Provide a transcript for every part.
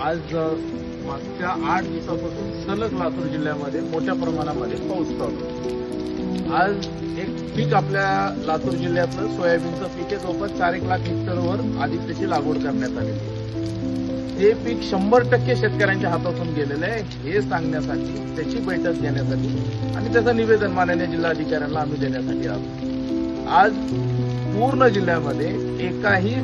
आज मागच्या 8 दिवसापासून सलग लातूर जिल्ह्यामध्ये मोठ्या प्रमाणामध्ये पाऊस चालू आहे। आज एक पीक आपल्या लातूर जिल्ह्यातलं सोयाबीनचं पीक आहे, जवळपास 4-1 लाख हेक्टरवर आधी त्याची लागवड करण्यात आलेली आहे। ते पीक 100% शेतकऱ्यांच्या हातातून गेलेलं आहे हे सांगण्यासाठी, त्याची बैठक घेण्यासाठी आणि त्याचं निवेदन माननीय जिल्हाधिकाऱ्यांना आम्ही देण्यासाठी आलो। आज पूर्ण जिल्ह्यामध्ये एकाही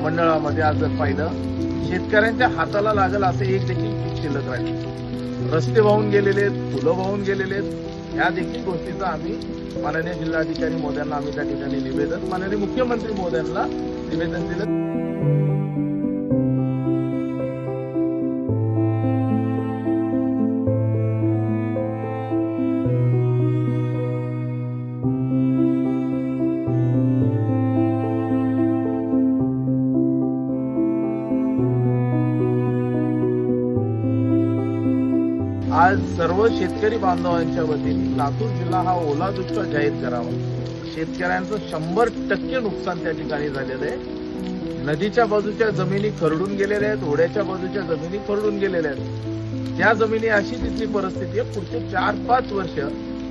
मंडळामध्ये आज जर पाहिलं शेतकऱ्यांच्या हाताला लागल असं एक देखील पीक शिल्लक राहिले। रस्ते वाहून गेलेले आहेत, पुलं वाहून गेलेले आहेत। या देखील गोष्टीचं आम्ही माननीय जिल्हाधिकारी महोदयांना आम्ही त्या ठिकाणी निवेदन, माननीय मुख्यमंत्री महोदयांना निवेदन दिलं। आज सर्व शेतकरी बांधवांच्या वतीने लातूर जिल्हा हा ओला दुष्काळ जाहीर करावा। शेतकऱ्यांचं 100% नुकसान त्या ठिकाणी झालेलं आहे। नदीच्या बाजूच्या जमिनी खरडून गेलेल्या आहेत, ओढ्याच्या बाजूच्या जमिनी खरडून गेलेल्या आहेत। त्या जमिनी अशी तिथली परिस्थिती आहे, पुढचे 4-5 वर्ष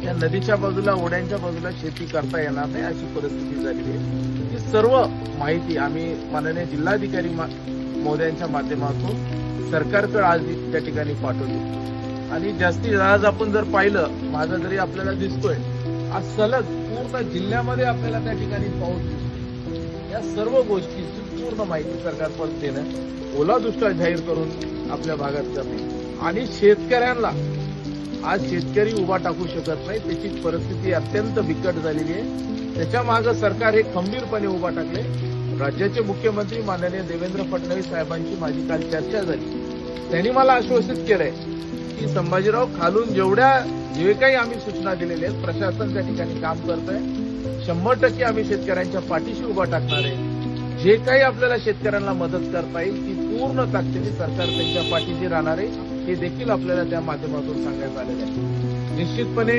या नदीच्या बाजूला, ओढ्यांच्या बाजूला शेती करता येणार नाही अशी परिस्थिती झालेली आहे। ही सर्व माहिती आम्ही माननीय जिल्हाधिकारी महोदयांच्या माध्यमातून सरकारकडे आज त्या ठिकाणी पाठवली आणि जास्तीत आज आपण जर पाहिलं, माझा जरी आपल्याला दिसतोय आज सलग पूर्ण जिल्ह्यामध्ये आपल्याला त्या ठिकाणी पाऊस दिसतो। या सर्व गोष्टीची पूर्ण माहिती सरकारपर्यंत देणं, ओला दुष्काळ जाहीर करून आपल्या भागात करणे आणि शेतकऱ्यांना आज शेतकरी उभा टाकू शकत नाही, त्याची परिस्थिती अत्यंत बिकट झालेली आहे। त्याच्या मागे सरकार हे खंबीरपणे उभा टाकले। राज्याचे मुख्यमंत्री माननीय देवेंद्र फडणवीस साहेबांची माझी काल चर्चा झाली। त्यांनी मला आश्वासित केलंय की संभाजीराव, खालून जे काही आम्ही सूचना दिलेल्या आहेत, प्रशासन त्या ठिकाणी काम करतंय। 100% आम्ही शेतकऱ्यांच्या पाठीशी उभा टाकणार आहे। जे काही आपल्याला शेतकऱ्यांना मदत करता येईल ती पूर्ण ताकदीने सरकार त्यांच्या पाठीशी राहणार आहे, हे देखील आपल्याला त्या माध्यमातून सांगण्यात आलेलं आहे। निश्चितपणे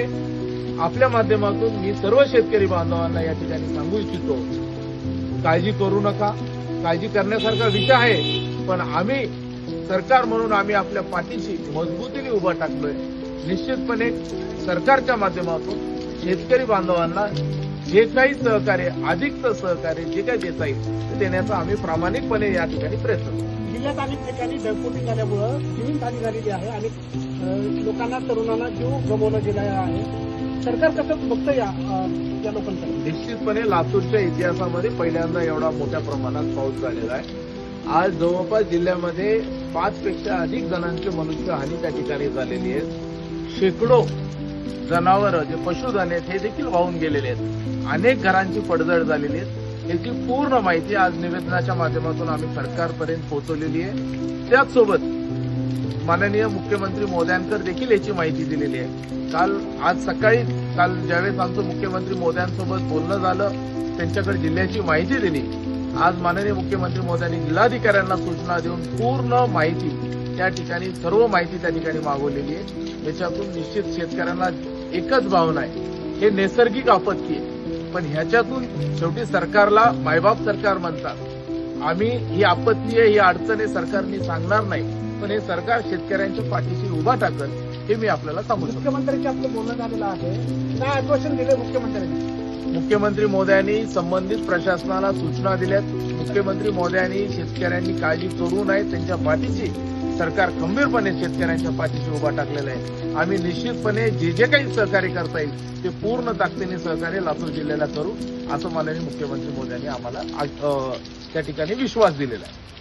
आपल्या माध्यमातून मी सर्व शेतकरी बांधवांना या ठिकाणी सांगू इच्छितो, काळजी करू नका। काळजी करण्यासारखा विषय आहे, पण आम्ही सरकार म्हणून आम्ही आपल्या पाठीशी मजबूतीने उभा टाकलोय। निश्चितपणे सरकारच्या माध्यमातून शेतकरी बांधवांना जे काही सहकार्य, अधिकचं सहकार्य जे काही देता येईल ते देण्याचा आम्ही प्रामाणिकपणे या ठिकाणी प्रयत्न करू। जिल्ह्यात अनेक ठिकाणी ढगफुटी झाल्यामुळे जीवितहानी झालेली आहे आणि लोकांना, तरुणांना जीव गमावला गेला आहे। सरकार कसं बघतं या लोकांकडे? निश्चितपणे लातूरच्या इतिहासामध्ये पहिल्यांदा एवढा मोठ्या प्रमाणात पाऊस झालेला आहे। आज जवळपास जिल्ह्यामध्ये 5 पेक्षा अधिक जणांची मनुष्यहानी त्या ठिकाणी झालेली आहे। शेकडो जनावरं, जे पशुधन आहेत, हे देखील वाहून गेलेले आहेत। अनेक घरांची पडझड झालेली आहे। याची पूर्ण माहिती आज निवेदनाच्या माध्यमातून आम्ही सरकारपर्यंत पोहोचवलेली आहे। त्याचसोबत माननीय मुख्यमंत्री महोदयांकडे देखील याची माहिती दिलेली आहे। आज सकाळी ज्यावेळेस आमचं मुख्यमंत्री महोदयांसोबत बोलणं झालं, त्यांच्याकडे जिल्ह्याची माहिती दिली। आज माननीय मुख्यमंत्री महोदयांनी जिल्हाधिकाऱ्यांना सूचना देऊन पूर्ण माहिती त्या ठिकाणी, सर्व माहिती त्या ठिकाणी मागवलेली आहे। याच्यातून निश्चित शेतकऱ्यांना एकच भावना आहे, हे नैसर्गिक आपत्ती आहे, पण ह्याच्यातून शेवटी सरकारला मायबाप सरकार म्हणतात। आम्ही ही आपत्ती आहे, ही अडचण आहे सरकारने सांगणार नाही, पण हे सरकार शेतकऱ्यांच्या पाठीशी उभा टाकल हे मी आपल्याला सांगू शकतो। मुख्यमंत्र्यांची आपलं बोलणं झालेलं आहे, काय आश्वासन दिले मुख्यमंत्र्यांनी? मुख्यमंत्री महोदयांनी संबंधित प्रशासनाला सूचना दिल्यात। मुख्यमंत्री महोदयांनी शेतकऱ्यांनी काळजी करू नये, त्यांच्या पाठीशी सरकार खंबीरपणे शेतकऱ्यांच्या पाठीशी उभा टाकलेला आहे। आम्ही निश्चितपणे जे काही सहकार्य करता येईल ते पूर्ण ताकदीने सहकार्य लातूर जिल्ह्याला करू, असं माननीय मुख्यमंत्री महोदयांनी आम्हाला त्या ठिकाणी विश्वास दिलेला आहे।